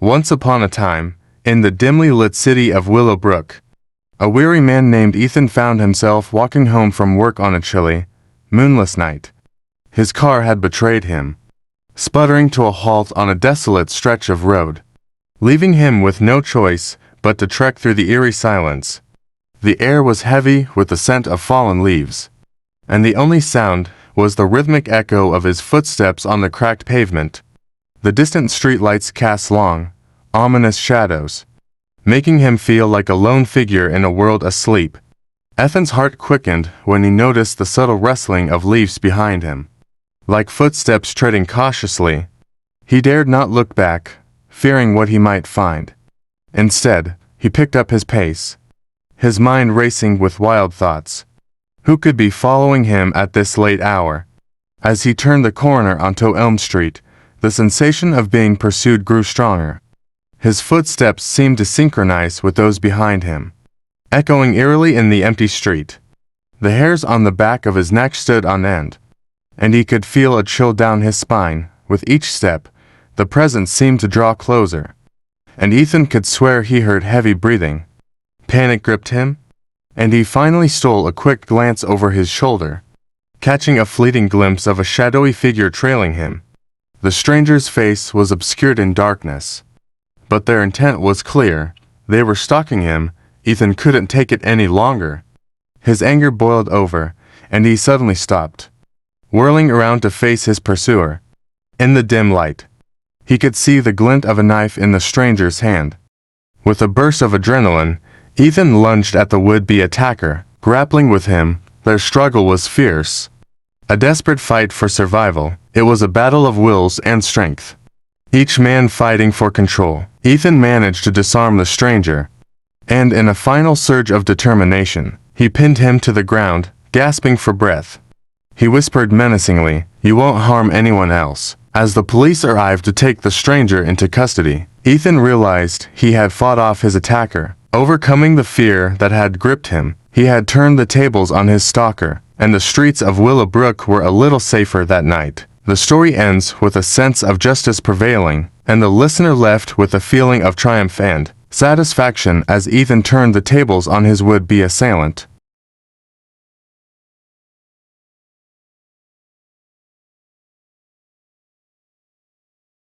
Once upon a time, in the dimly lit city of Willowbrook, a weary man named Ethan found himself walking home from work on a chilly, moonless night. His car had betrayed him, sputtering to a halt on a desolate stretch of road, leaving him with no choice but to trek through the eerie silence. The air was heavy with the scent of fallen leaves, and the only sound was the rhythmic echo of his footsteps on the cracked pavement. The distant streetlights cast long, ominous shadows, making him feel like a lone figure in a world asleep. Ethan's heart quickened when he noticed the subtle rustling of leaves behind him, like footsteps treading cautiously. He dared not look back, fearing what he might find. Instead, he picked up his pace, his mind racing with wild thoughts. Who could be following him at this late hour? As he turned the corner onto Elm Street, the sensation of being pursued grew stronger. His footsteps seemed to synchronize with those behind him, echoing eerily in the empty street. The hairs on the back of his neck stood on end, and he could feel a chill down his spine. With each step, the presence seemed to draw closer, and Ethan could swear he heard heavy breathing. Panic gripped him, and he finally stole a quick glance over his shoulder, catching a fleeting glimpse of a shadowy figure trailing him. The stranger's face was obscured in darkness, but their intent was clear. They were stalking him. Ethan couldn't take it any longer. His anger boiled over, and he suddenly stopped, whirling around to face his pursuer. In the dim light, he could see the glint of a knife in the stranger's hand. With a burst of adrenaline, Ethan lunged at the would-be attacker. Grappling with him, their struggle was fierce, a desperate fight for survival. It was a battle of wills and strength, each man fighting for control. Ethan managed to disarm the stranger, and in a final surge of determination, he pinned him to the ground, gasping for breath. He whispered menacingly, "You won't harm anyone else." As the police arrived to take the stranger into custody, Ethan realized he had fought off his attacker. Overcoming the fear that had gripped him, he had turned the tables on his stalker, and the streets of Willowbrook were a little safer that night. The story ends with a sense of justice prevailing, and the listener left with a feeling of triumph and satisfaction as Ethan turned the tables on his would-be assailant.